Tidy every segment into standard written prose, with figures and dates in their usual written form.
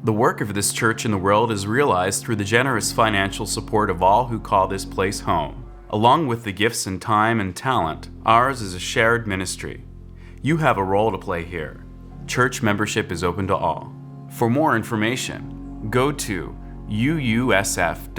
The work of this church in the world is realized through the generous financial support of all who call this place home. Along with the gifts and time and talent, ours is a shared ministry. You have a role to play here. Church membership is open to all. For more information, go to uusf.org.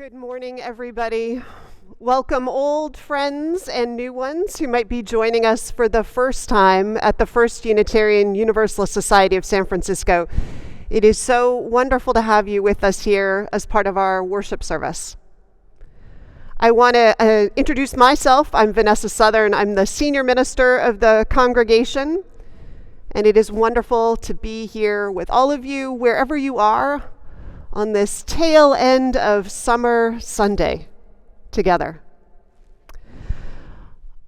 Good morning, everybody. Welcome, old friends and new ones who might be joining us for the first time at the First Unitarian Universalist Society of San Francisco. It is so wonderful to have you with us here as part of our worship service. I want to introduce myself. I'm Vanessa Southern. I'm the senior minister of the congregation, and it is wonderful to be here with all of you, wherever you are, on this tail end of summer Sunday together.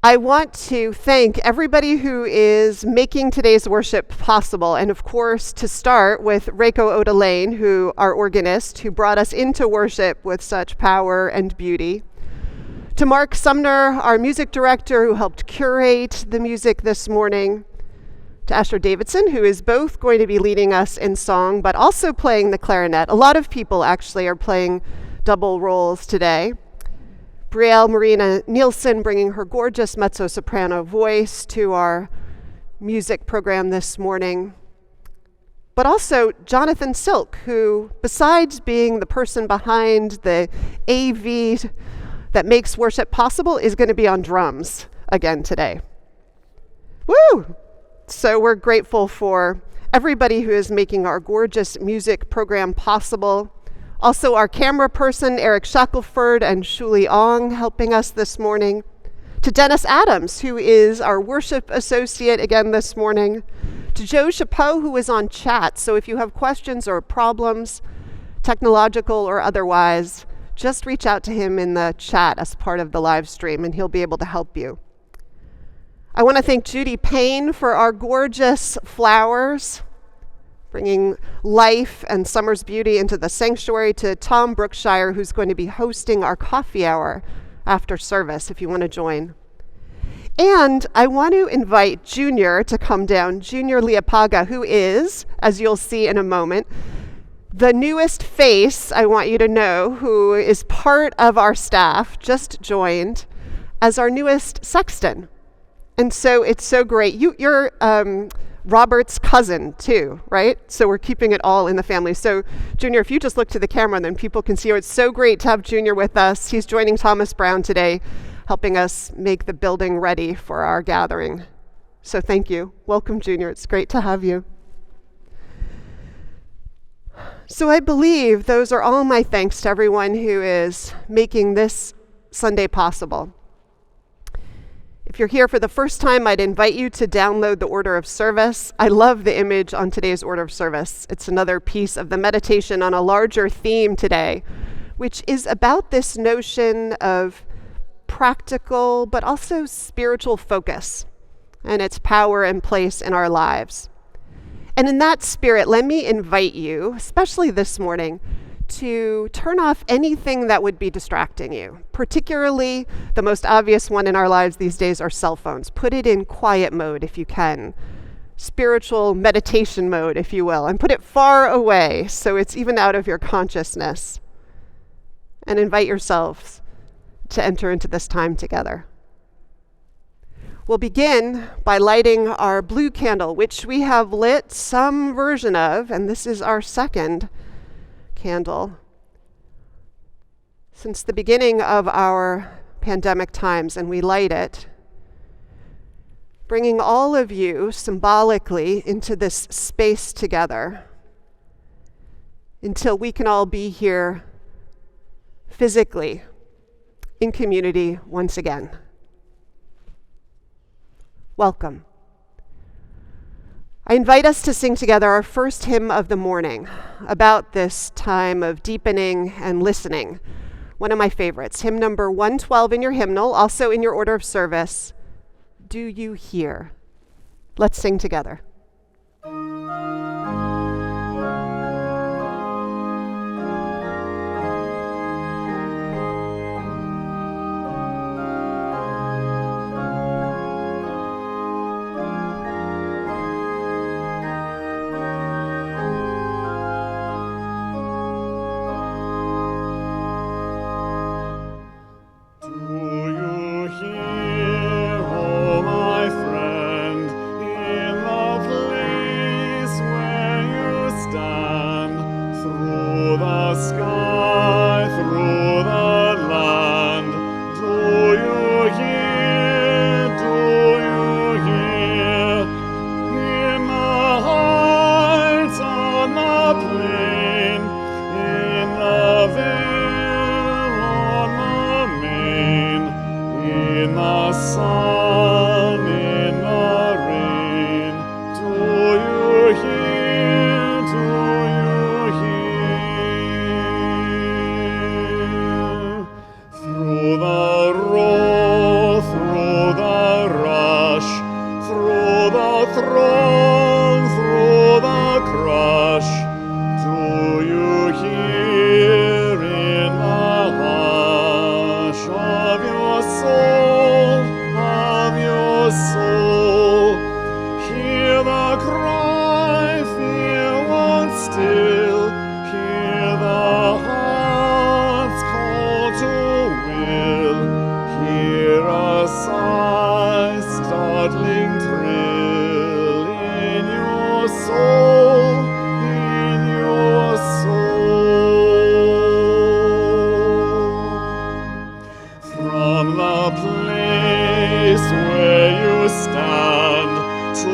I want to thank everybody who is making today's worship possible, and of course to start with Reiko Odelaine, our organist, who brought us into worship with such power and beauty. To Mark Sumner, our music director, who helped curate the music this morning. To Asher Davidson, who is both going to be leading us in song, but also playing the clarinet. A lot of people actually are playing double roles today. Brielle Marina Nielsen bringing her gorgeous mezzo-soprano voice to our music program this morning. But also Jonathan Silk, who, besides being the person behind the AV that makes worship possible, is going to be on drums again today. Woo! So we're grateful for everybody who is making our gorgeous music program possible. Also our camera person, Eric Shackelford and Shuli Ong, helping us this morning. To Dennis Adams, who is our worship associate again this morning. To Joe Chapeau, who is on chat. So if you have questions or problems, technological or otherwise, just reach out to him in the chat as part of the live stream and he'll be able to help you. I want to thank Judy Payne for our gorgeous flowers, bringing life and summer's beauty into the sanctuary. To Tom Brookshire, who's going to be hosting our coffee hour after service, if you want to join. And I want to invite Junior to come down, Junior Liapaga, who is, as you'll see in a moment, the newest face, I want you to know, who is part of our staff, just joined, as our newest sexton. And so it's so great. You're Robert's cousin too, right? So we're keeping it all in the family. So Junior, if you just look to the camera, then people can see you. It's so great to have Junior with us. He's joining Thomas Brown today, helping us make the building ready for our gathering. So thank you. Welcome, Junior. It's great to have you. So I believe those are all my thanks to everyone who is making this Sunday possible. If you're here for the first time, I'd invite you to download the order of service. I love the image on today's order of service. It's another piece of the meditation on a larger theme today, which is about this notion of practical but also spiritual focus and its power and place in our lives. And in that spirit, let me invite you, especially this morning, to turn off anything that would be distracting you. Particularly, the most obvious one in our lives these days are cell phones. Put it in quiet mode if you can. Spiritual meditation mode, if you will, and put it far away so it's even out of your consciousness. And invite yourselves to enter into this time together. We'll begin by lighting our blue candle, which we have lit some version of, and this is our second candle since the beginning of our pandemic times, and we light it, bringing all of you symbolically into this space together until we can all be here physically in community once again. Welcome. I invite us to sing together our first hymn of the morning about this time of deepening and listening. One of my favorites, hymn number 112 in your hymnal, also in your order of service. Do you hear? Let's sing together. Through the sun in the rain. Do you hear? Do you hear? Through the roar, through the rush, through the throng, through the crush, do you hear in the hush of your soul, of your soul? Hear the cry, fear won't still, hear the heart's call to will, hear a sigh, startling thrill in your soul, in your soul. From the place where you stand to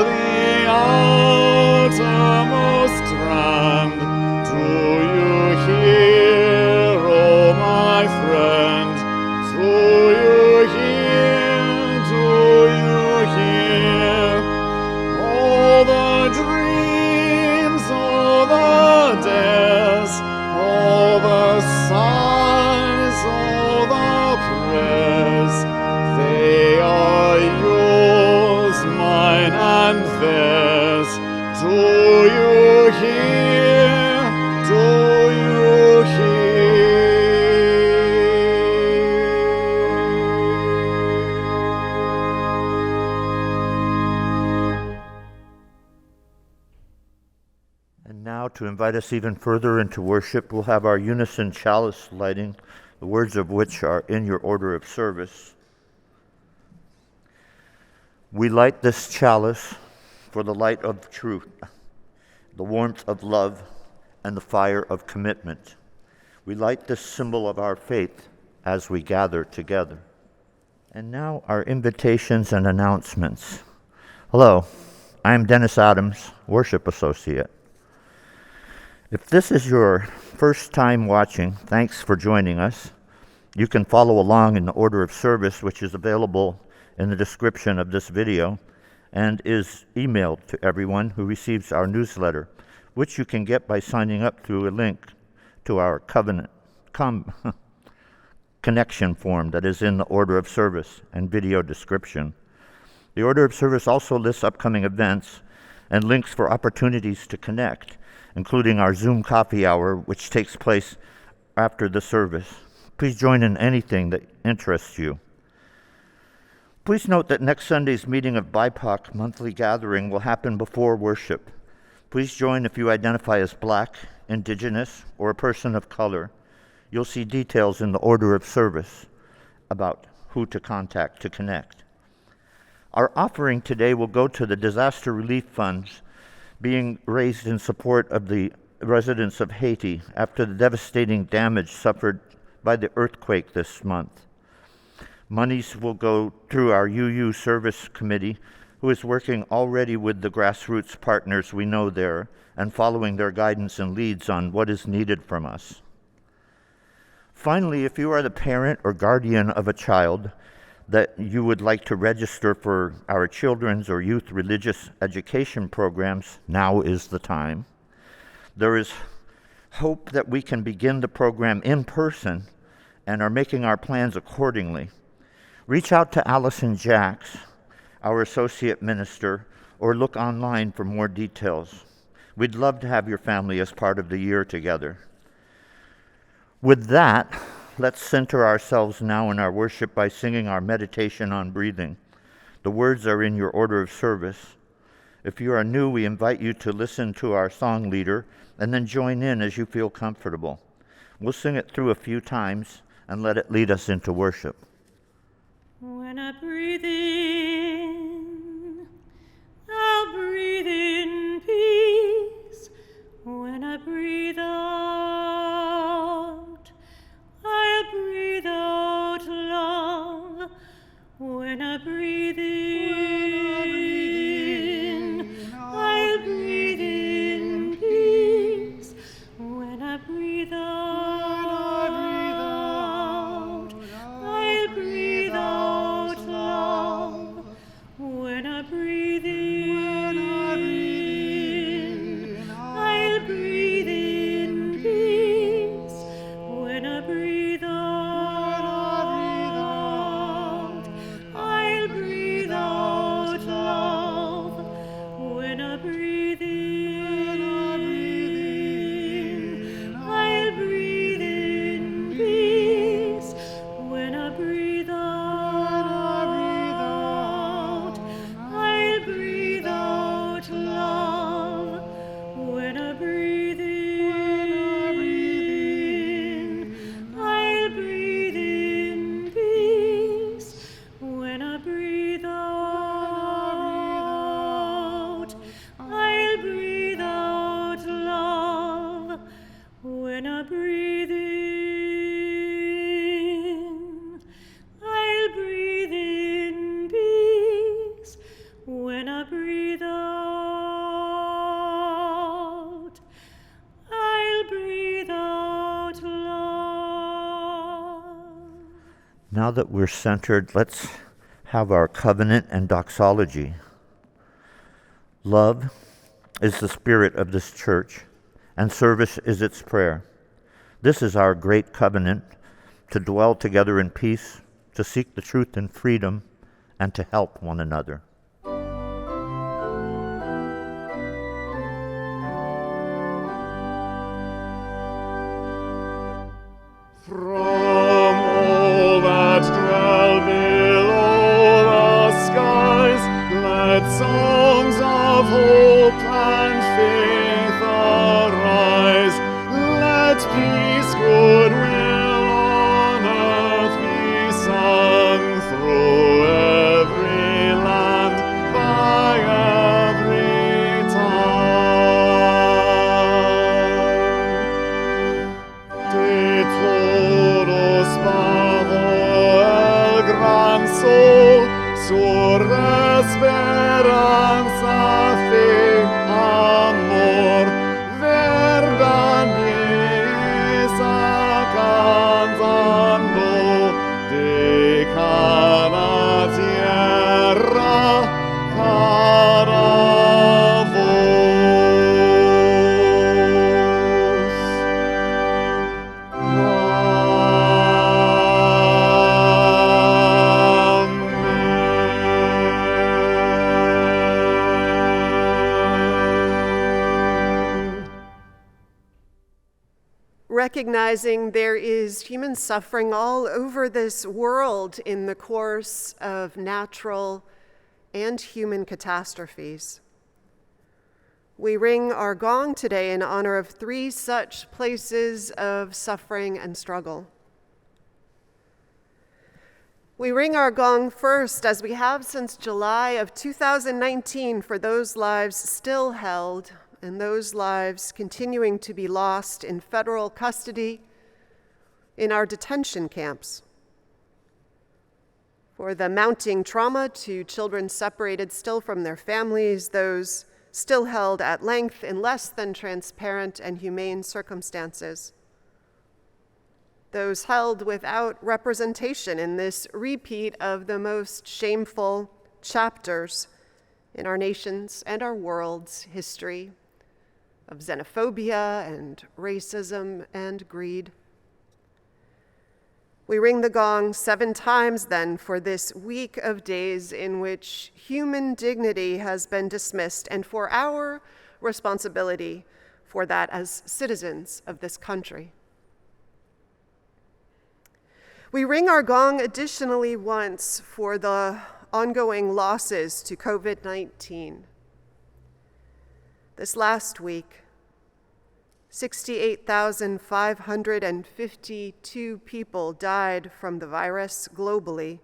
the outermost strand, do you hear, oh my friend? Do you hear? Do you hear? All the dreams, all the dares, all the sighs, all the prayers, they are yours, mine and theirs. Do you hear? Do you hear? And now, to invite us even further into worship, we'll have our unison chalice lighting, the words of which are in your order of service. We light this chalice for the light of truth, the warmth of love, and the fire of commitment. We light this symbol of our faith as we gather together. And now our invitations and announcements. Hello, I'm Dennis Adams, Worship Associate. If this is your first time watching, thanks for joining us. You can follow along in the order of service, which is available in the description of this video and is emailed to everyone who receives our newsletter, which you can get by signing up through a link to our connection form that is in the order of service and video description. The order of service also lists upcoming events and links for opportunities to connect, including our Zoom coffee hour, which takes place after the service. Please join in anything that interests you. Please note that next Sunday's meeting of BIPOC monthly gathering will happen before worship. Please join if you identify as Black, Indigenous, or a person of color. You'll see details in the order of service about who to contact to connect. Our offering today will go to the disaster relief funds being raised in support of the residents of Haiti after the devastating damage suffered by the earthquake this month. Monies will go through our UU Service Committee, who is working already with the grassroots partners we know there and following their guidance and leads on what is needed from us. Finally, if you are the parent or guardian of a child that you would like to register for our children's or youth religious education programs, now is the time. There is hope that we can begin the program in person and are making our plans accordingly. Reach out to Allison Jacks, our associate minister, or look online for more details. We'd love to have your family as part of the year together. With that, let's center ourselves now in our worship by singing our meditation on breathing. The words are in your order of service. If you are new, we invite you to listen to our song leader and then join in as you feel comfortable. We'll sing it through a few times and let it lead us into worship. When I breathe in, I'll breathe in peace. When I breathe out, I'll breathe out love. When I breathe in, I'll breathe in peace. When I breathe out, I'll breathe out breathe in, I'll breathe in peace. When I breathe out, I'll breathe out love. Now that we're centered, let's have our covenant and doxology. Love is the spirit of this church, and service is its prayer. This is our great covenant, to dwell together in peace, to seek the truth in freedom, and to help one another. From all that dwell below the skies, let songs of hope and faith arise. Let peace, goodwill on earth be sung through every land, by every tongue. De todos bajo el gran sol, sur esperanza, fe, amor, verdad belleza cantando de cada tierra, cada voz. Recognizing there is human suffering all over this world in the course of natural and human catastrophes. We ring our gong today in honor of 3 such places of suffering and struggle. We ring our gong first, as we have since July of 2019, for those lives still held and those lives continuing to be lost in federal custody in our detention camps. For the mounting trauma to children separated still from their families, those still held at length in less than transparent and humane circumstances. Those held without representation in this repeat of the most shameful chapters in our nation's and our world's history of xenophobia and racism and greed. We ring the gong 7 times then for this week of days in which human dignity has been dismissed, and for our responsibility for that as citizens of this country. We ring our gong additionally once for the ongoing losses to COVID-19. This last week, 68,552 people died from the virus globally,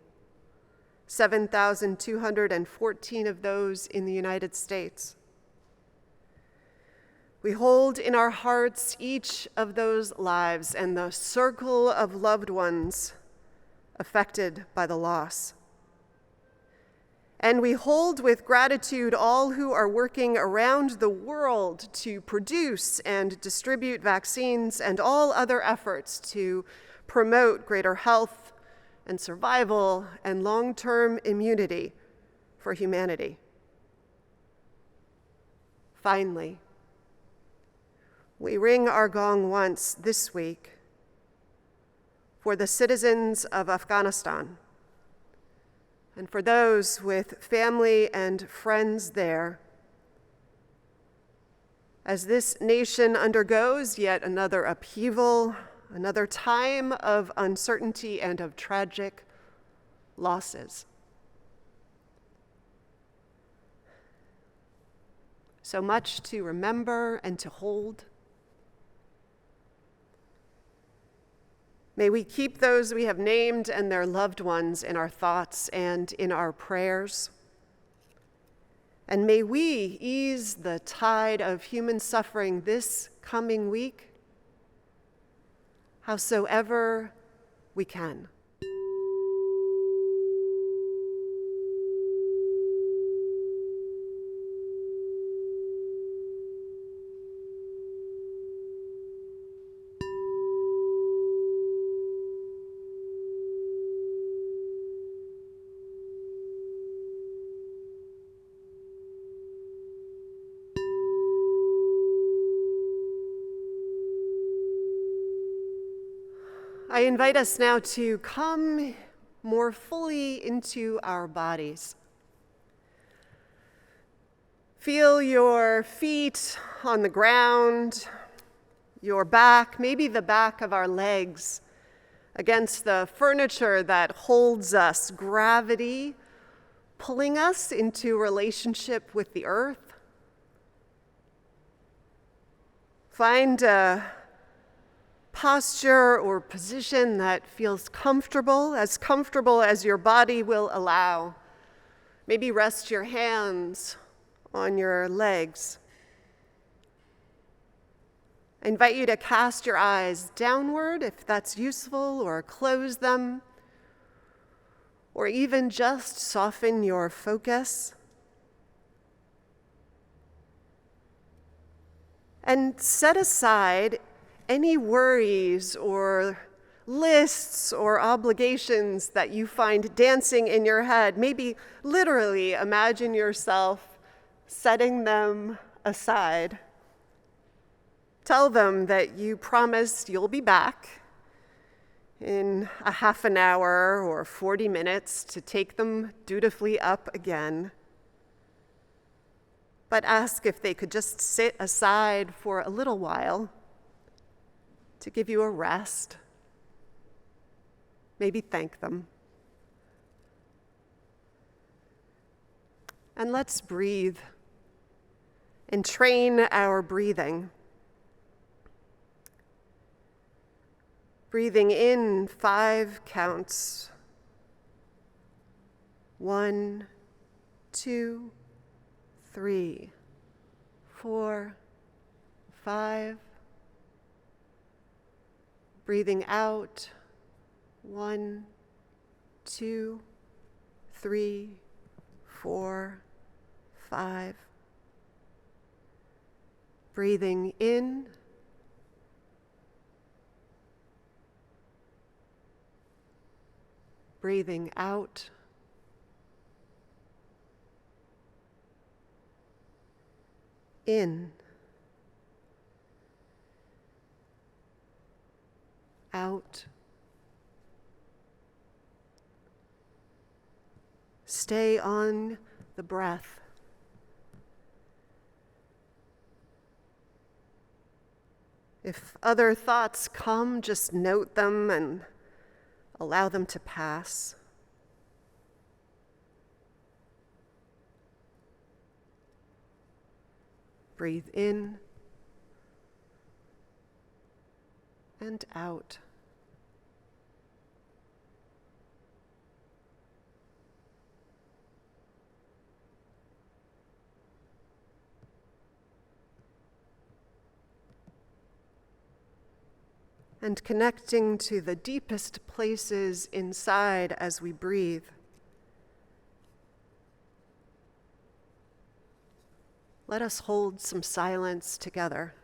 7,214 of those in the United States. We hold in our hearts each of those lives and the circle of loved ones affected by the loss. And we hold with gratitude all who are working around the world to produce and distribute vaccines and all other efforts to promote greater health and survival and long-term immunity for humanity. Finally, we ring our gong once this week for the citizens of Afghanistan, and for those with family and friends there, as this nation undergoes yet another upheaval, another time of uncertainty and of tragic losses. So much to remember and to hold. May we keep those we have named and their loved ones in our thoughts and in our prayers. And may we ease the tide of human suffering this coming week howsoever we can. I invite us now to come more fully into our bodies. Feel your feet on the ground, your back, maybe the back of our legs against the furniture that holds us, gravity pulling us into relationship with the earth. Find a posture or position that feels comfortable as your body will allow. Maybe rest your hands on your legs. I invite you to cast your eyes downward if that's useful, or close them, or even just soften your focus. And set aside any worries or lists or obligations that you find dancing in your head. Maybe literally imagine yourself setting them aside. Tell them that you promised you'll be back in a half an hour or 40 minutes to take them dutifully up again. But ask if they could just sit aside for a little while to give you a rest. Maybe thank them. And let's breathe and train our breathing. Breathing in 5 counts. 1, 2, 3, 4, 5. Breathing out. 1, 2, 3, 4, 5. Breathing in. Breathing out. In. Out. Stay on the breath. If other thoughts come, just note them and allow them to pass. Breathe in and out. And connecting to the deepest places inside as we breathe. Let us hold some silence together.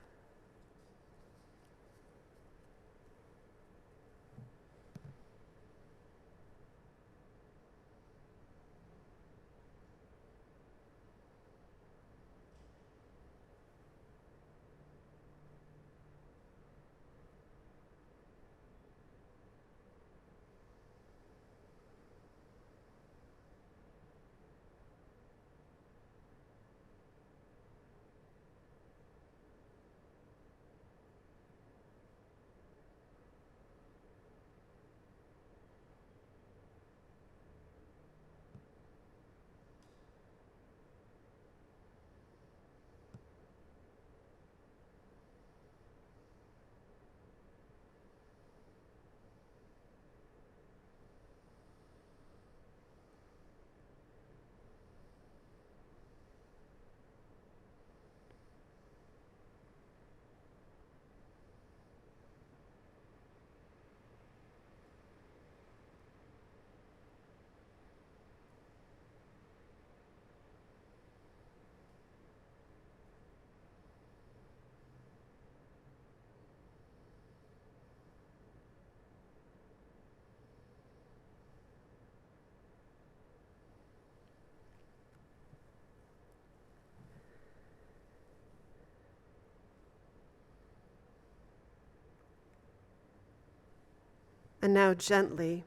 And now gently,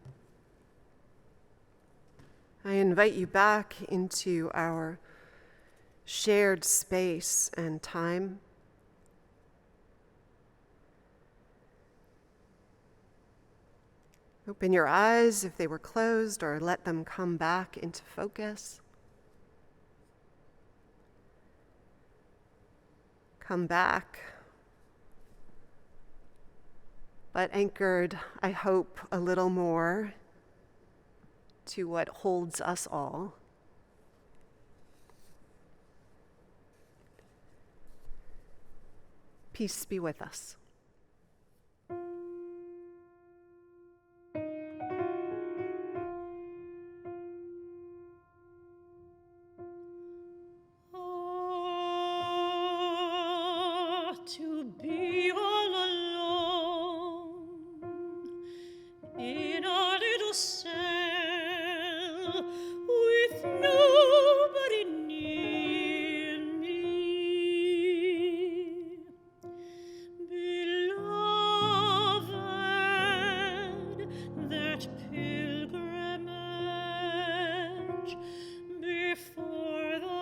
I invite you back into our shared space and time. Open your eyes if they were closed, or let them come back into focus. Come back, but anchored, I hope, a little more to what holds us all. Peace be with us. To be all alone in a little cell with nobody near me, beloved, that pilgrimage before the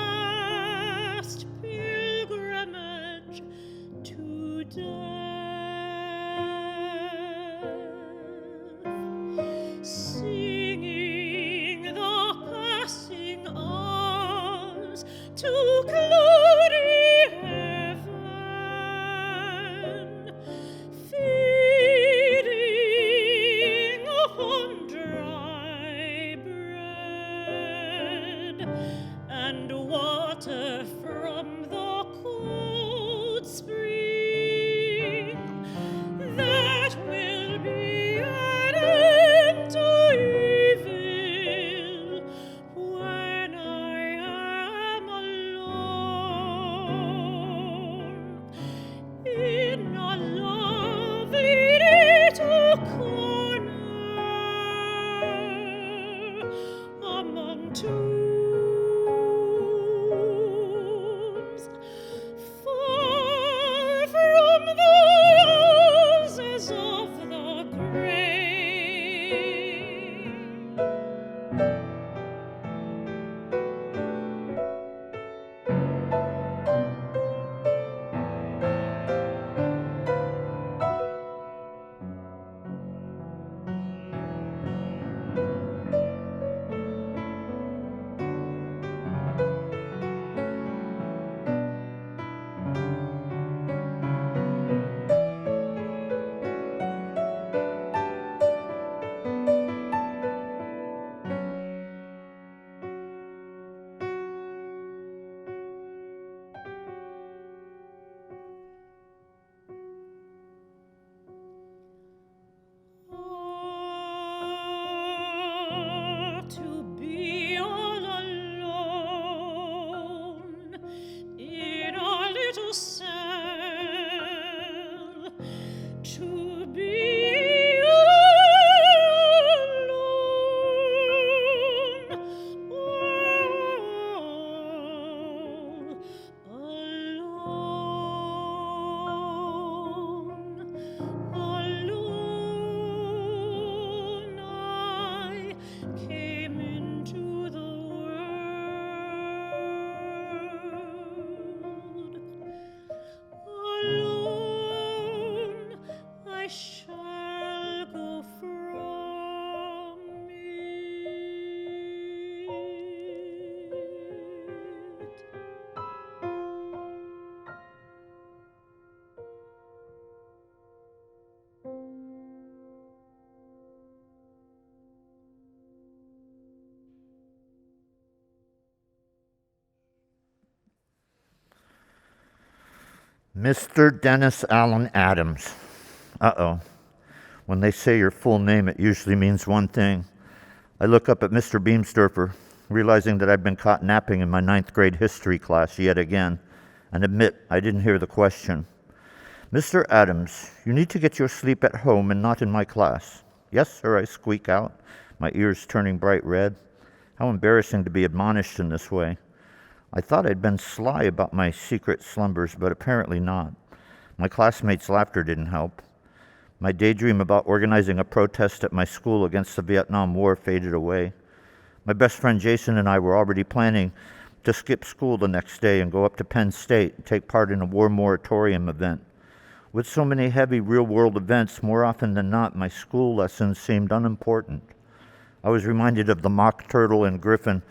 last pilgrimage to death, singing the passing hours to glory heaven, feeding on dry bread and water from the cold spring. That will be an end to evil when I am alone in a lovely little corner among tombs, far from the roses of the grave. To be all alone in a little cell, to be alone, alone, I came into the world. Alone I shall go from it. Mr. Dennis Allen Adams. Uh-oh. When they say your full name, it usually means one thing. I look up at Mr. Beamsdorfer, realizing that I've been caught napping in my 9th grade history class yet again, and admit I didn't hear the question. Mr. Adams, you need to get your sleep at home and not in my class. Yes, sir, I squeak out, my ears turning bright red. How embarrassing to be admonished in this way. I thought I'd been sly about my secret slumbers, but apparently not. My classmates' laughter didn't help. My daydream about organizing a protest at my school against the Vietnam War faded away. My best friend Jason and I were already planning to skip school the next day and go up to Penn State and take part in a war moratorium event. With so many heavy real-world events, more often than not, my school lessons seemed unimportant. I was reminded of the mock turtle and Griffin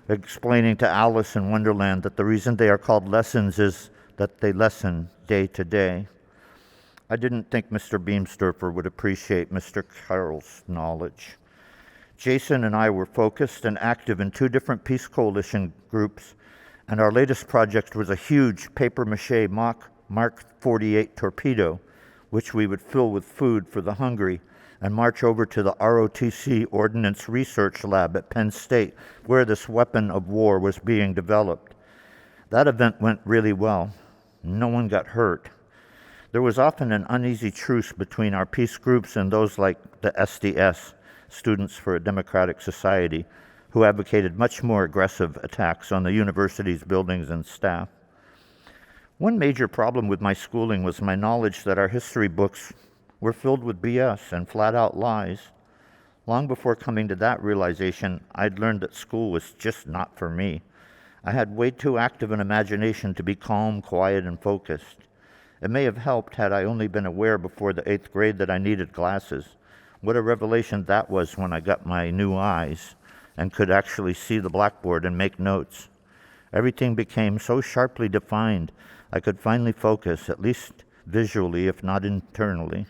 explaining to Alice in Wonderland that the reason they are called lessons is that they lesson day to day. I didn't think Mr. Beamsdorfer would appreciate Mr. Carroll's knowledge. Jason and I were focused and active in 2 different Peace Coalition groups, and our latest project was a huge papier-mâché mock Mark 48 torpedo, which we would fill with food for the hungry and march over to the ROTC Ordnance Research Lab at Penn State, where this weapon of war was being developed. That event went really well. No one got hurt. There was often an uneasy truce between our peace groups and those like the SDS, Students for a Democratic Society, who advocated much more aggressive attacks on the university's buildings and staff. One major problem with my schooling was my knowledge that our history books were filled with BS and flat-out lies. Long before coming to that realization, I'd learned that school was just not for me. I had way too active an imagination to be calm, quiet, and focused. It may have helped had I only been aware before the 8th grade that I needed glasses. What a revelation that was when I got my new eyes and could actually see the blackboard and make notes. Everything became so sharply defined, I could finally focus, at least visually, if not internally.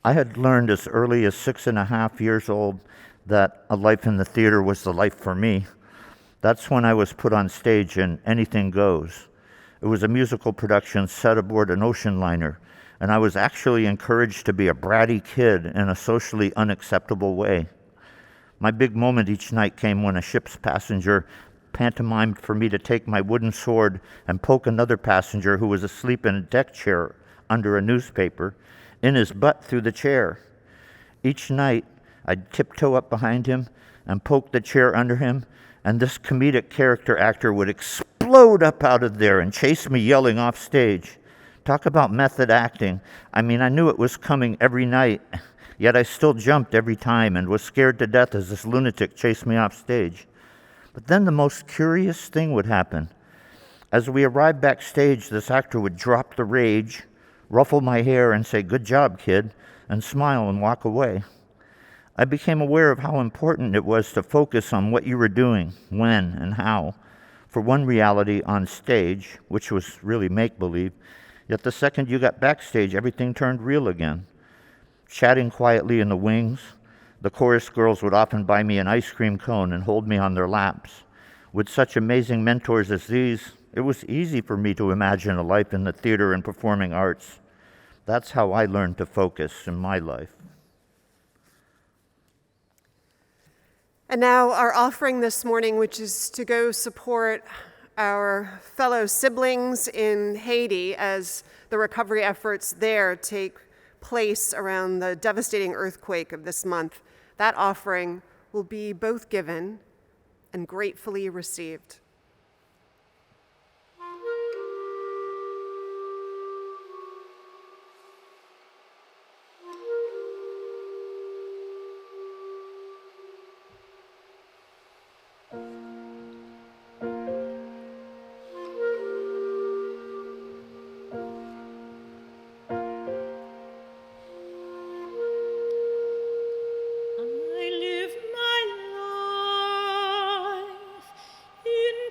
I had learned as early as 6.5 years old that a life in the theater was the life for me. That's when I was put on stage in Anything Goes. It was a musical production set aboard an ocean liner, and I was actually encouraged to be a bratty kid in a socially unacceptable way. My big moment each night came when a ship's passenger pantomimed for me to take my wooden sword and poke another passenger who was asleep in a deck chair under a newspaper in his butt through the chair. Each night, I'd tiptoe up behind him and poke the chair under him, and this comedic character actor would explode up out of there and chase me yelling off stage. Talk about method acting. I mean, I knew it was coming every night, yet I still jumped every time and was scared to death as this lunatic chased me off stage. But then the most curious thing would happen. As we arrived backstage, this actor would drop the rage, ruffle my hair and say, "Good job, kid," and smile and walk away. I became aware of how important it was to focus on what you were doing, when, and how. For one reality on stage, which was really make-believe, yet the second you got backstage, everything turned real again. Chatting quietly in the wings, the chorus girls would often buy me an ice cream cone and hold me on their laps. With such amazing mentors as these, it was easy for me to imagine a life in the theater and performing arts. That's how I learned to focus in my life. And now our offering this morning, which is to go support our fellow siblings in Haiti as the recovery efforts there take place around the devastating earthquake of this month. That offering will be both given and gratefully received. I live my life in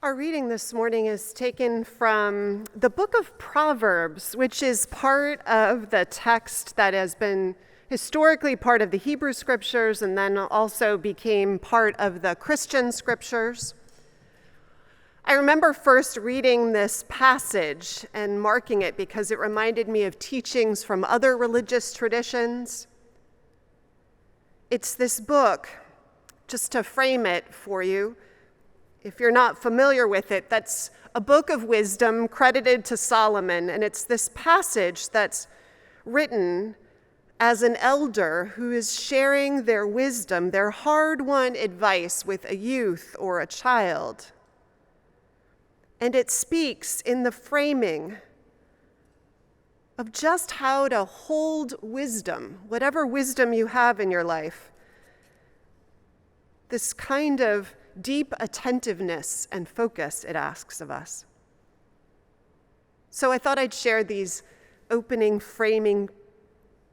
Our reading this morning is taken from the book of Proverbs, which is part of the text that has been historically part of the Hebrew scriptures and then also became part of the Christian scriptures. I remember first reading this passage and marking it because it reminded me of teachings from other religious traditions. It's this book, just to frame it for you, if you're not familiar with it, that's a book of wisdom credited to Solomon, and it's this passage that's written as an elder who is sharing their wisdom, their hard-won advice with a youth or a child. And it speaks in the framing of just how to hold wisdom, whatever wisdom you have in your life, this kind of deep attentiveness and focus it asks of us. So I thought I'd share these opening framing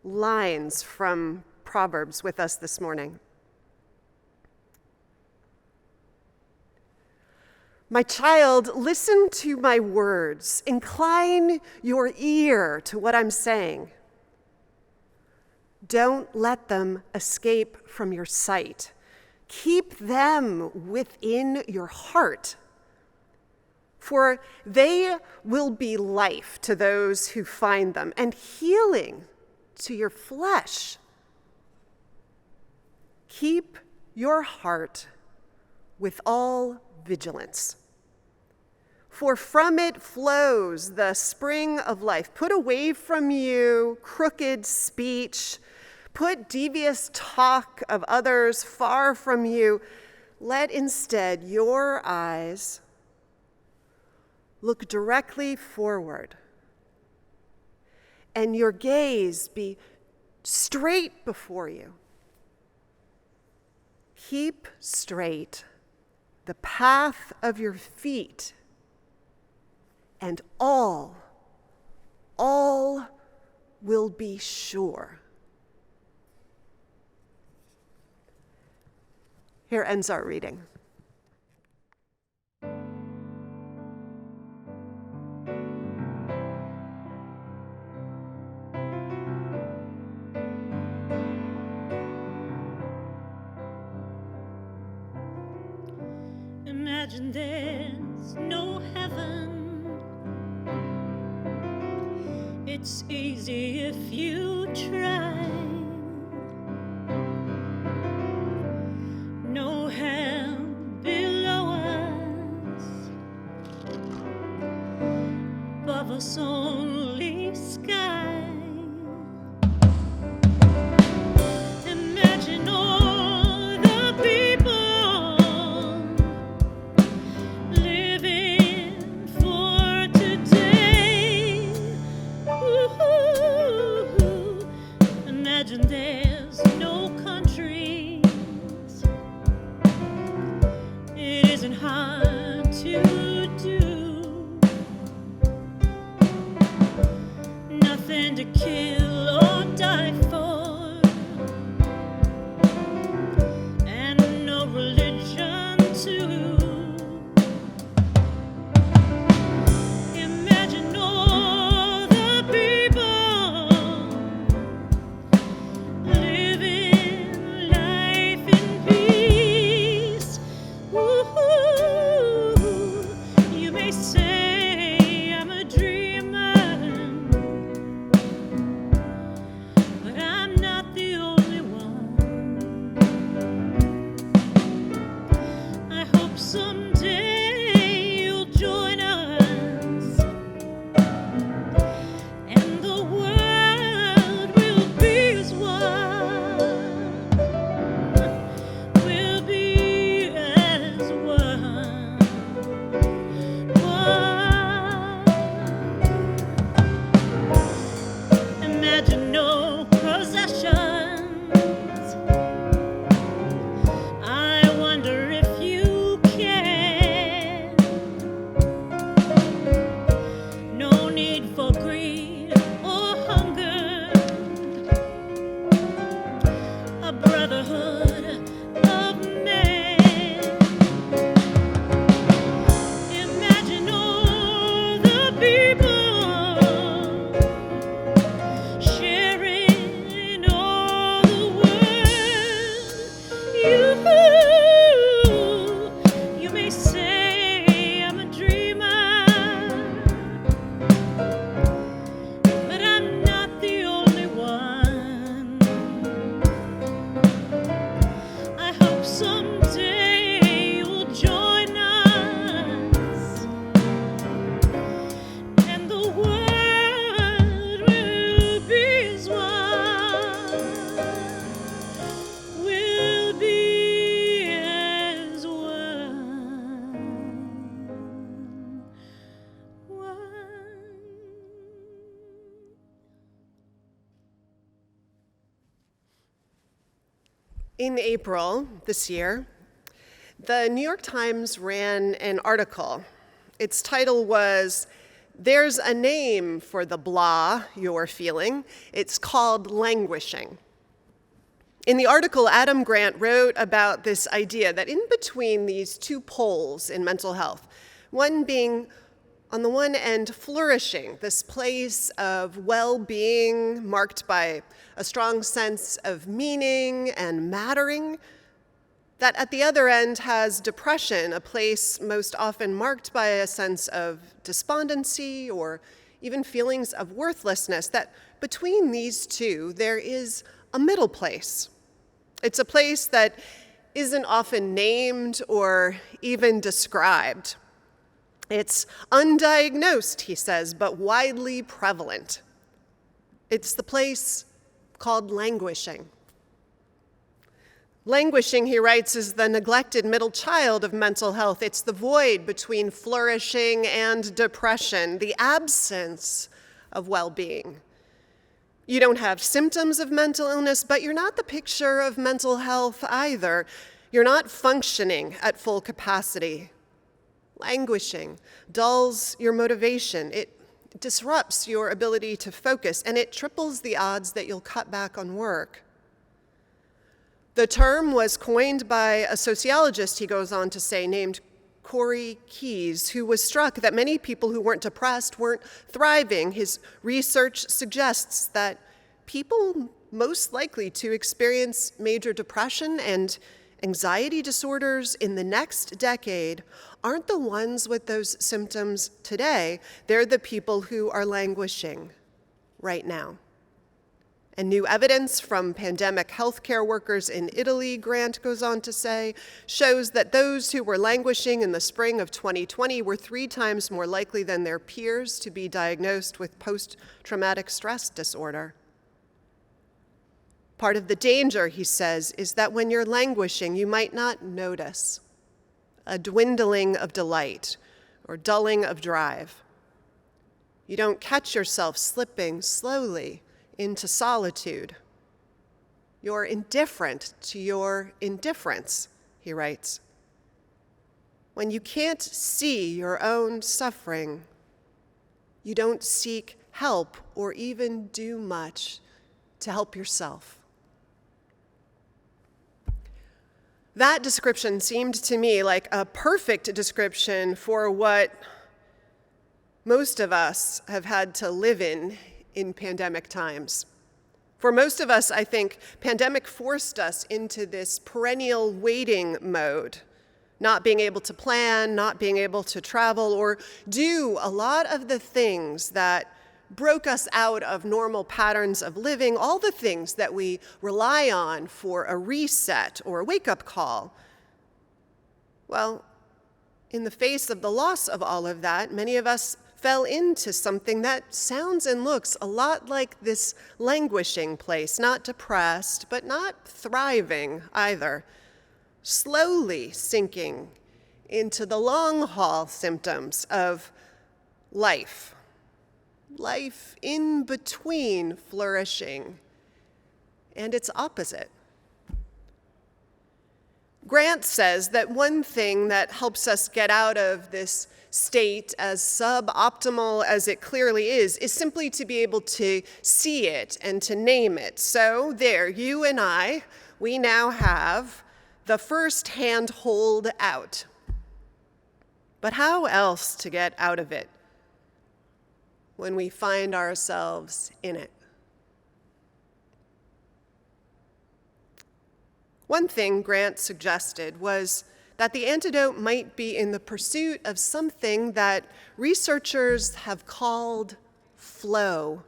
lines from Proverbs with us this morning. My child, listen to my words. Incline your ear to what I'm saying. Don't let them escape from your sight. Keep them within your heart, for they will be life to those who find them and healing to your flesh. Keep your heart with all vigilance, for from it flows the spring of life. Put away from you crooked speech. Put devious talk of others far from you. Let instead your eyes look directly forward and your gaze be straight before you. Keep straight the path of your feet, and all will be sure. Here ends our reading. Imagine there's no heaven. It's easy if you try. No hell below us, above us only sky. Imagine all the people living for today. Ooh, imagine there's no countries. It isn't hard to do. Nothing to In April this year, the New York Times ran an article. Its title was, "There's a name for the blah you're feeling. It's called languishing." In the article, Adam Grant wrote about this idea that in between these two poles in mental health, one being, on the one end, flourishing, this place of well-being marked by a strong sense of meaning and mattering, that at the other end has depression, a place most often marked by a sense of despondency or even feelings of worthlessness, that between these two there is a middle place. It's a place that isn't often named or even described. It's undiagnosed, he says, but widely prevalent. It's the place called languishing. Languishing, he writes, is the neglected middle child of mental health. It's the void between flourishing and depression, the absence of well-being. You don't have symptoms of mental illness, but you're not the picture of mental health either. You're not functioning at full capacity. Languishing dulls your motivation. It disrupts your ability to focus, and it triples the odds that you'll cut back on work. The term was coined by a sociologist, he goes on to say, named Corey Keyes, who was struck that many people who weren't depressed weren't thriving. His research suggests that people most likely to experience major depression and anxiety disorders in the next decade aren't the ones with those symptoms today. They're the people who are languishing right now. And new evidence from pandemic healthcare workers in Italy, Grant goes on to say, shows that those who were languishing in the spring of 2020 were 3 times more likely than their peers to be diagnosed with post-traumatic stress disorder. Part of the danger, he says, is that when you're languishing, you might not notice a dwindling of delight or dulling of drive. You don't catch yourself slipping slowly into solitude. You're indifferent to your indifference, he writes. When you can't see your own suffering, you don't seek help or even do much to help yourself. That description seemed to me like a perfect description for what most of us have had to live in pandemic times. For most of us, I think, pandemic forced us into this perennial waiting mode, not being able to plan, not being able to travel, or do a lot of the things that broke us out of normal patterns of living, all the things that we rely on for a reset or a wake-up call. Well, in the face of the loss of all of that, many of us fell into something that sounds and looks a lot like this languishing place, not depressed, but not thriving either, slowly sinking into the long-haul symptoms of life in between flourishing and its opposite. Grant says that one thing that helps us get out of this state, as suboptimal as it clearly is simply to be able to see it and to name it. So there, you and I, we now have the first handhold out. But how else to get out of it when we find ourselves in it? One thing Grant suggested was that the antidote might be in the pursuit of something that researchers have called flow.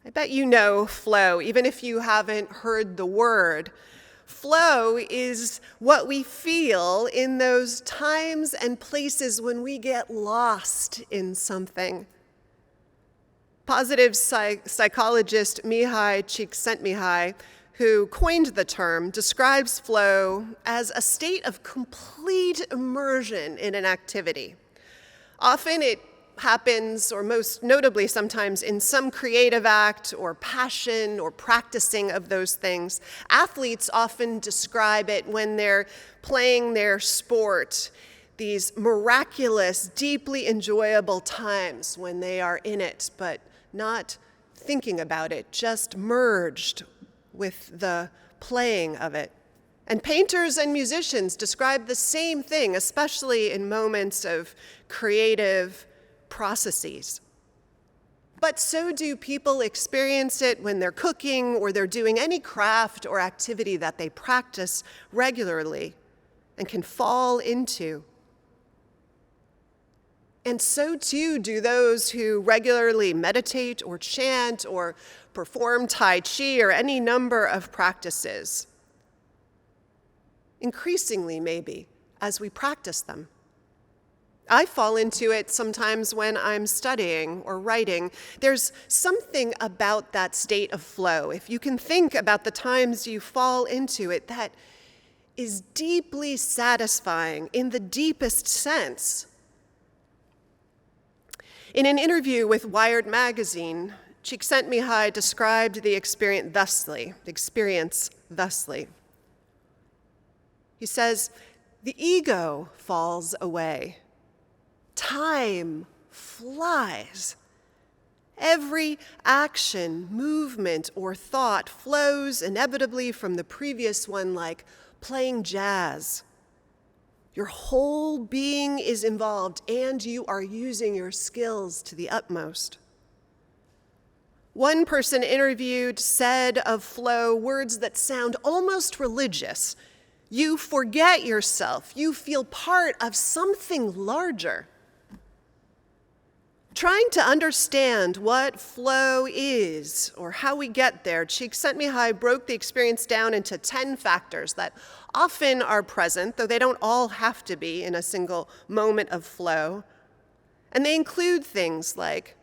I bet you know flow, even if you haven't heard the word. Flow is what we feel in those times and places when we get lost in something. Positive psychologist Mihai Csikszentmihalyi, who coined the term, describes flow as a state of complete immersion in an activity. Often it happens, or most notably sometimes in some creative act or passion or practicing of those things. Athletes often describe it when they're playing their sport, these miraculous, deeply enjoyable times when they are in it, but not thinking about it, just merged with the playing of it. And painters and musicians describe the same thing, especially in moments of creative processes. But so do people experience it when they're cooking or they're doing any craft or activity that they practice regularly and can fall into. And so too do those who regularly meditate or chant or perform Tai Chi or any number of practices. Increasingly, maybe, as we practice them. I fall into it sometimes when I'm studying or writing. There's something about that state of flow, if you can think about the times you fall into it, that is deeply satisfying in the deepest sense. In an interview with Wired magazine, Csikszentmihalyi described the experience thusly. He says, "The ego falls away. Time flies. Every action, movement, or thought flows inevitably from the previous one like playing jazz. Your whole being is involved, and you are using your skills to the utmost." One person interviewed said of flow words that sound almost religious. You forget yourself. You feel part of something larger. Trying to understand what flow is or how we get there, Csikszentmihalyi broke the experience down into 10 factors that often are present, though they don't all have to be in a single moment of flow. And they include things like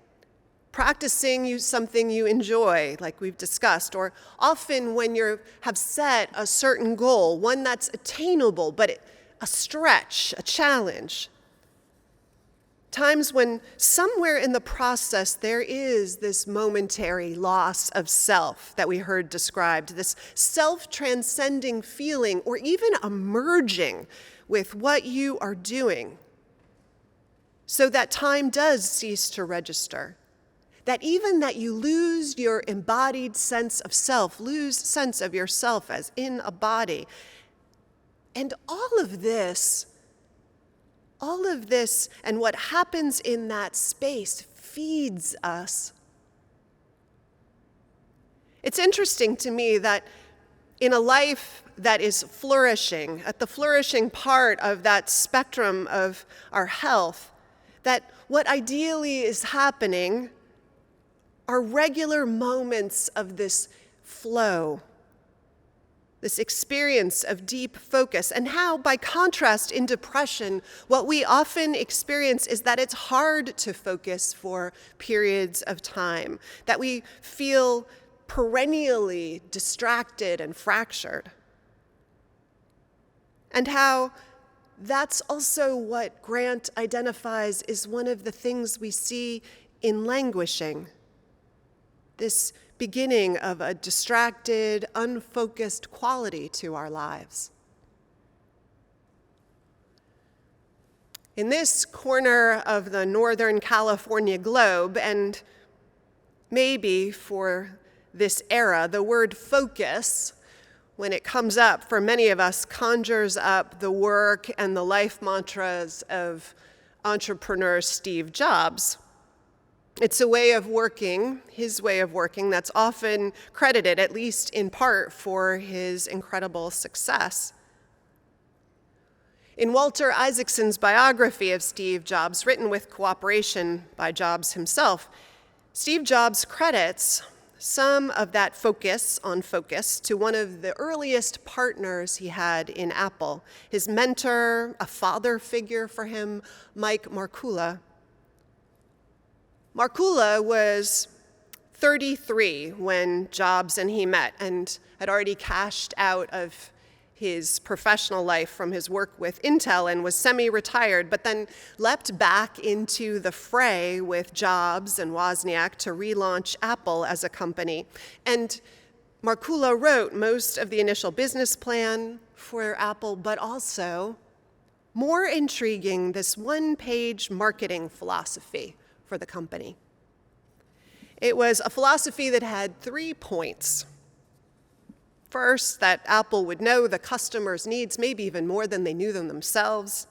practicing something you enjoy, like we've discussed, or often when you have set a certain goal, one that's attainable, but a stretch, a challenge. Times when somewhere in the process there is this momentary loss of self that we heard described, this self-transcending feeling, or even a merging with what you are doing, so that time does cease to register. That even that you lose your embodied sense of self, lose sense of yourself as in a body. And all of this and what happens in that space feeds us. It's interesting to me that in a life that is flourishing, at the flourishing part of that spectrum of our health, that what ideally is happening are regular moments of this flow, this experience of deep focus, and how, by contrast, in depression, what we often experience is that it's hard to focus for periods of time, that we feel perennially distracted and fractured, and how that's also what Grant identifies is one of the things we see in languishing, this beginning of a distracted, unfocused quality to our lives. In this corner of the Northern California globe, and maybe for this era, the word focus, when it comes up for many of us, conjures up the work and the life mantras of entrepreneur Steve Jobs. It's a way of working, his way of working, that's often credited, at least in part, for his incredible success. In Walter Isaacson's biography of Steve Jobs, written with cooperation by Jobs himself, Steve Jobs credits some of that focus on focus to one of the earliest partners he had in Apple, his mentor, a father figure for him, Mike Markkula. Markkula was 33 when Jobs and he met and had already cashed out of his professional life from his work with Intel and was semi-retired, but then leapt back into the fray with Jobs and Wozniak to relaunch Apple as a company. And Markula wrote most of the initial business plan for Apple, but also, more intriguing, this one-page marketing philosophy for the company. It was a philosophy that had 3 points. First, that Apple would know the customer's needs, maybe even more than they knew them themselves.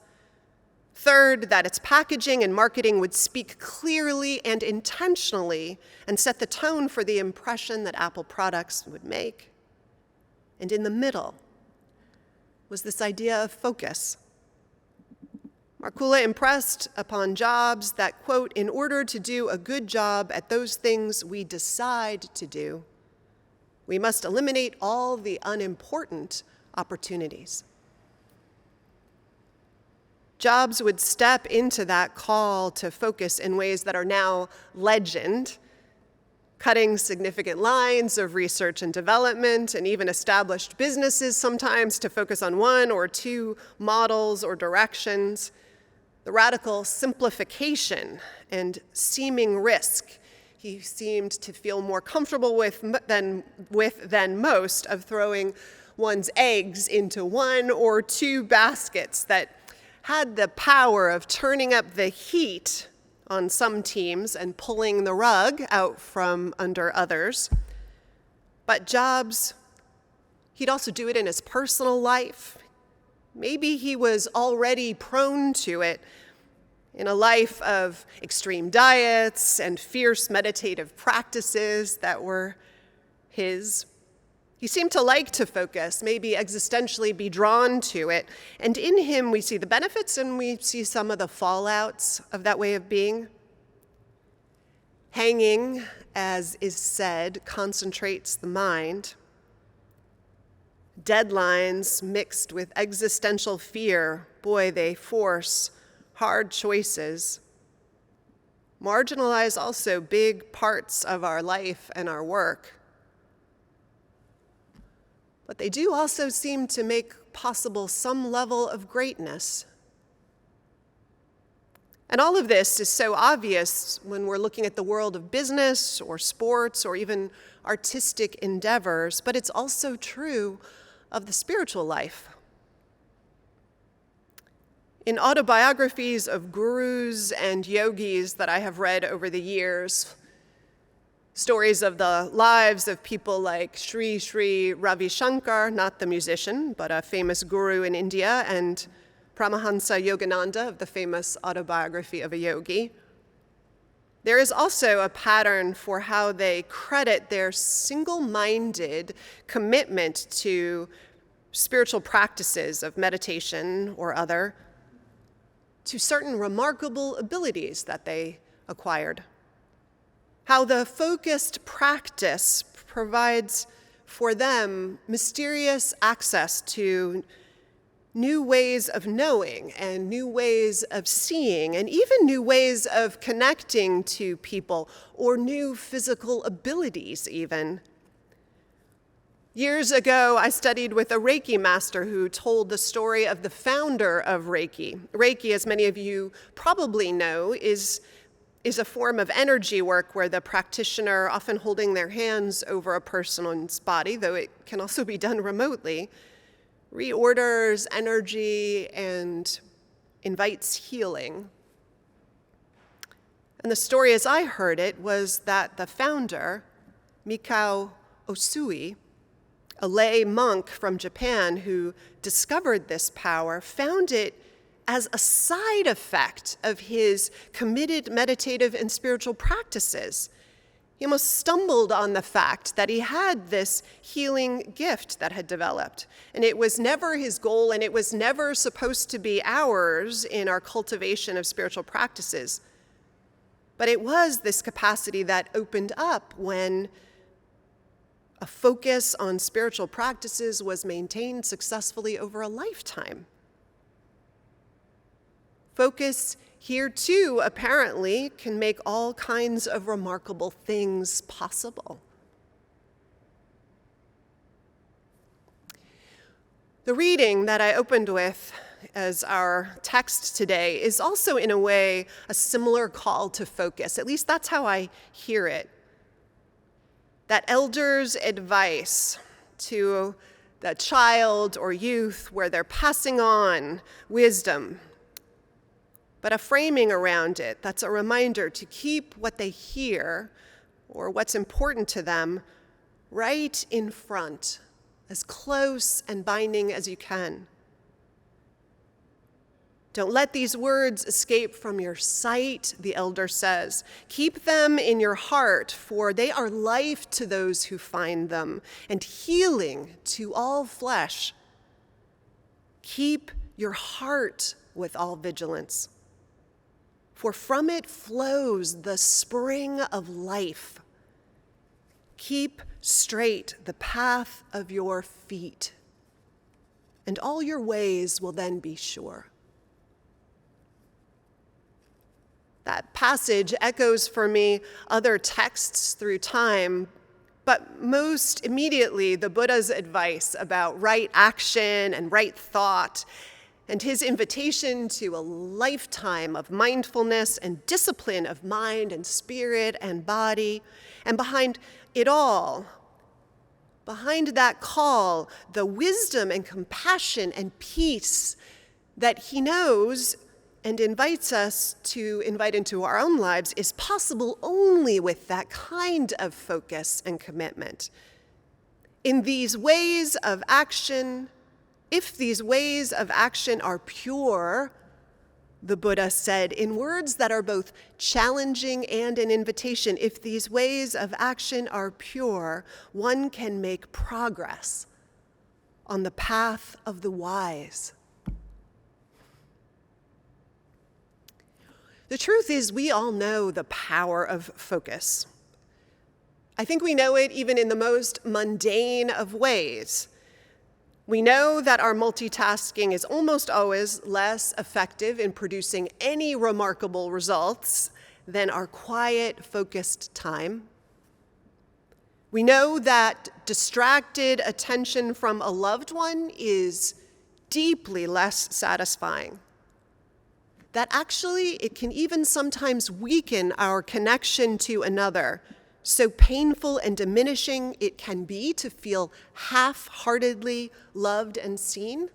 Third, that its packaging and marketing would speak clearly and intentionally and set the tone for the impression that Apple products would make. And in the middle was this idea of focus. Markula impressed upon Jobs that, quote, in order to do a good job at those things we decide to do, we must eliminate all the unimportant opportunities. Jobs would step into that call to focus in ways that are now legend, cutting significant lines of research and development and even established businesses sometimes to focus on 1 or 2 models or directions. The radical simplification and seeming risk he seemed to feel more comfortable with than most of throwing one's eggs into 1 or 2 baskets that had the power of turning up the heat on some teams and pulling the rug out from under others. But Jobs, he'd also do it in his personal life. Maybe he was already prone to it in a life of extreme diets and fierce meditative practices that were his. He seemed to like to focus, maybe existentially be drawn to it. And in him, we see the benefits and we see some of the fallouts of that way of being. Hanging, as is said, concentrates the mind. Deadlines mixed with existential fear, boy, they force hard choices. Marginalize also big parts of our life and our work. But they do also seem to make possible some level of greatness. And all of this is so obvious when we're looking at the world of business or sports or even artistic endeavors, but it's also true of the spiritual life. In autobiographies of gurus and yogis that I have read over the years, stories of the lives of people like Sri Sri Ravi Shankar, not the musician, but a famous guru in India, and Paramahansa Yogananda of the famous autobiography of a yogi. There is also a pattern for how they credit their single-minded commitment to spiritual practices of meditation or other to certain remarkable abilities that they acquired. How the focused practice provides for them mysterious access to new ways of knowing and new ways of seeing and even new ways of connecting to people or new physical abilities even. Years ago, I studied with a Reiki master who told the story of the founder of Reiki. Reiki, as many of you probably know, is a form of energy work where the practitioner, often holding their hands over a person's body, though it can also be done remotely, reorders energy and invites healing. And the story as I heard it was that the founder, Mikao Usui, a lay monk from Japan who discovered this power, found it as a side effect of his committed meditative and spiritual practices. He almost stumbled on the fact that he had this healing gift that had developed. And it was never his goal, and it was never supposed to be ours in our cultivation of spiritual practices. But it was this capacity that opened up when a focus on spiritual practices was maintained successfully over a lifetime. Focus here, too, apparently, can make all kinds of remarkable things possible. The reading that I opened with as our text today is also, in a way, a similar call to focus. At least that's how I hear it. That elder's advice to the child or youth where they're passing on wisdom, but a framing around it that's a reminder to keep what they hear or what's important to them right in front, as close and binding as you can. Don't let these words escape from your sight, the elder says. Keep them in your heart, for they are life to those who find them, and healing to all flesh. Keep your heart with all vigilance, for from it flows the spring of life. Keep straight the path of your feet, and all your ways will then be sure. That passage echoes for me other texts through time, but most immediately the Buddha's advice about right action and right thought, and his invitation to a lifetime of mindfulness and discipline of mind and spirit and body. And behind it all, behind that call, the wisdom and compassion and peace that he knows and invites us to invite into our own lives is possible only with that kind of focus and commitment. In these ways of action, if these ways of action are pure, the Buddha said in words that are both challenging and an invitation, if these ways of action are pure, one can make progress on the path of the wise. The truth is, we all know the power of focus. I think we know it even in the most mundane of ways. We know that our multitasking is almost always less effective in producing any remarkable results than our quiet, focused time. We know that distracted attention from a loved one is deeply less satisfying. That actually it can even sometimes weaken our connection to another, so painful and diminishing it can be to feel half-heartedly loved and seen.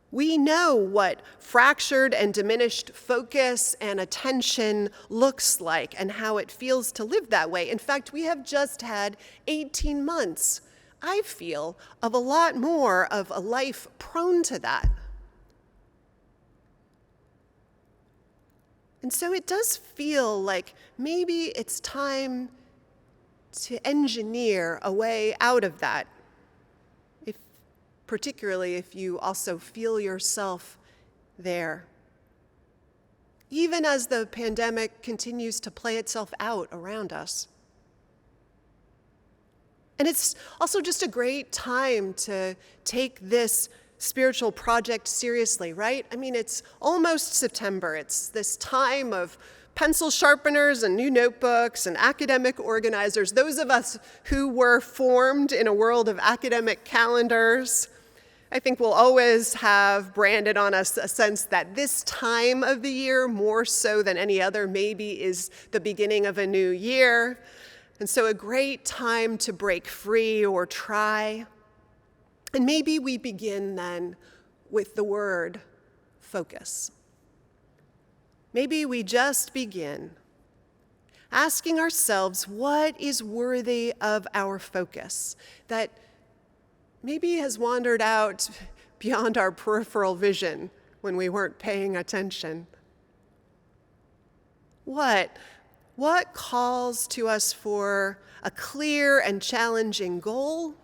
We know what fractured and diminished focus and attention looks like and how it feels to live that way. In fact, we have just had 18 months, I feel, of a lot more of a life prone to that. And so it does feel like maybe it's time to engineer a way out of that, particularly if you also feel yourself there, even as the pandemic continues to play itself out around us. And it's also just a great time to take this spiritual project seriously, right? I mean, it's almost September. It's this time of pencil sharpeners and new notebooks and academic organizers. Those of us who were formed in a world of academic calendars, I think we'll always have branded on us a sense that this time of the year, more so than any other, maybe is the beginning of a new year. And so a great time to break free or try. And maybe we begin then with the word focus. Maybe we just begin asking ourselves what is worthy of our focus that maybe has wandered out beyond our peripheral vision when we weren't paying attention. What calls to us for a clear and challenging goal?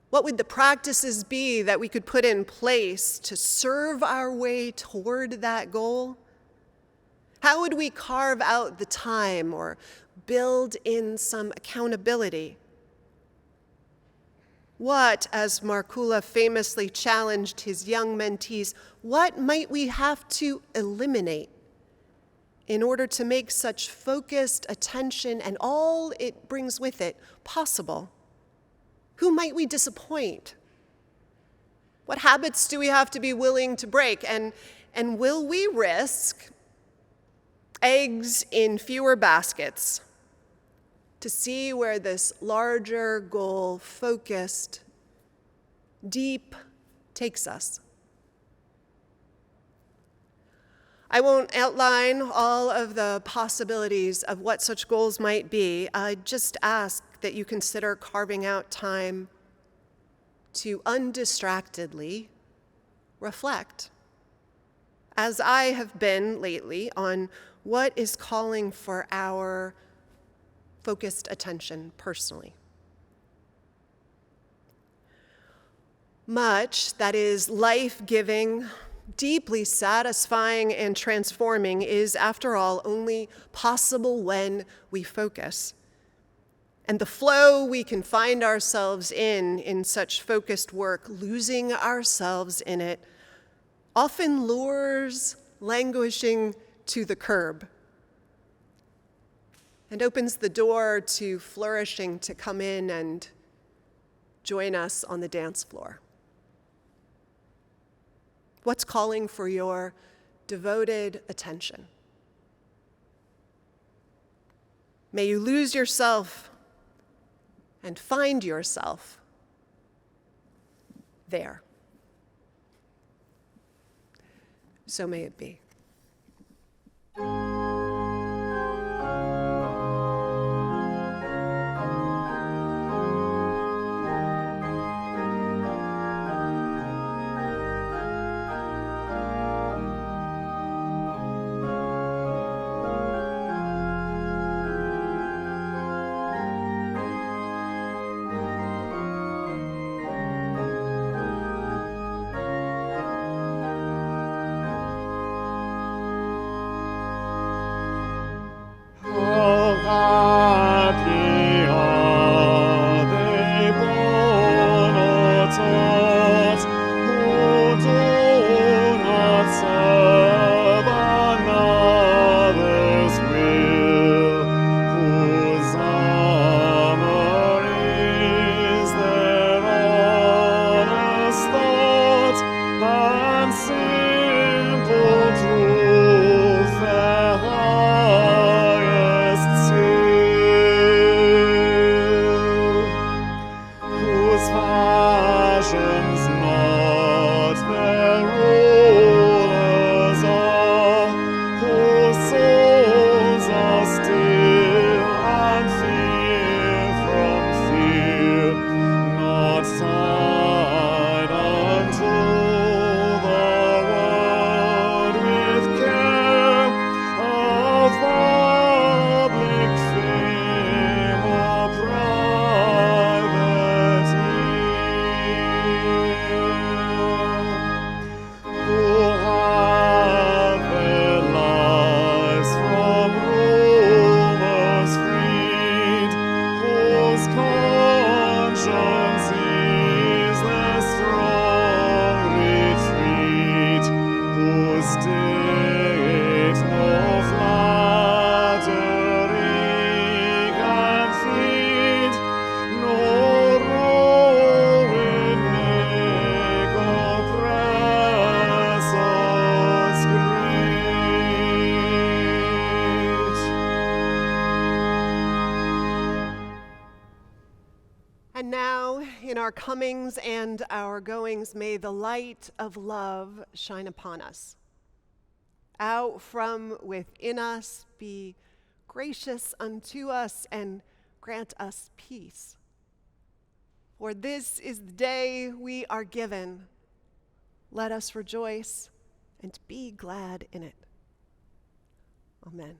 What would the practices be that we could put in place to serve our way toward that goal? How would we carve out the time or build in some accountability? What, as Markula famously challenged his young mentees, what might we have to eliminate in order to make such focused attention and all it brings with it possible? Who might we disappoint? What habits do we have to be willing to break? And will we risk eggs in fewer baskets to see where this larger goal, focused, deep, takes us? I won't outline all of the possibilities of what such goals might be. I just ask that you consider carving out time to undistractedly reflect, as I have been lately, on what is calling for our focused attention personally. Much that is life-giving, deeply satisfying, and transforming is, after all, only possible when we focus. And the flow we can find ourselves in such focused work, losing ourselves in it, often lures languishing to the curb and opens the door to flourishing to come in and join us on the dance floor. What's calling for your devoted attention? May you lose yourself and find yourself there. So may it be. And now, in our comings and our goings, may the light of love shine upon us. Out from within us, be gracious unto us and grant us peace. For this is the day we are given. Let us rejoice and be glad in it. Amen.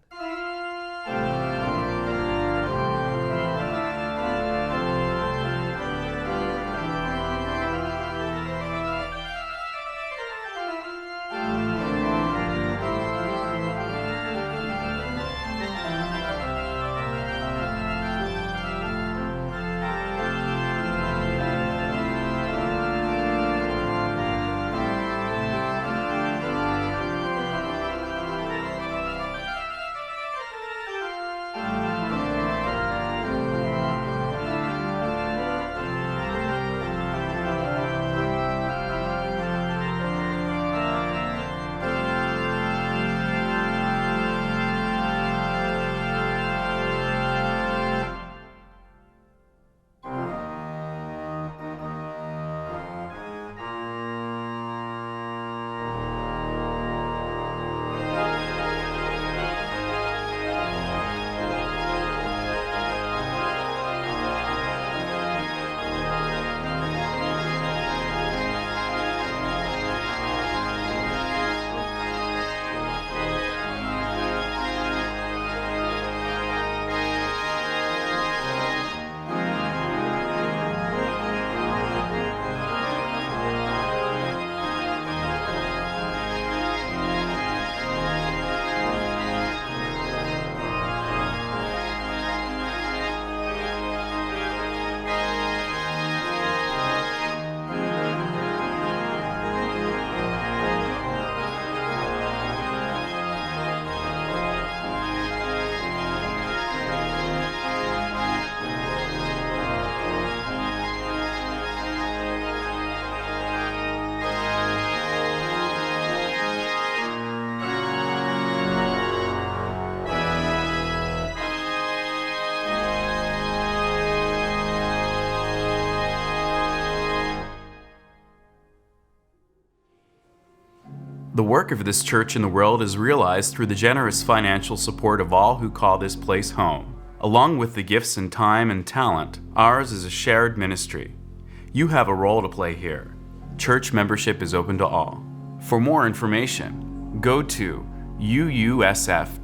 The work of this church in the world is realized through the generous financial support of all who call this place home. Along with the gifts and time and talent, ours is a shared ministry. You have a role to play here. Church membership is open to all. For more information, go to uusf.org.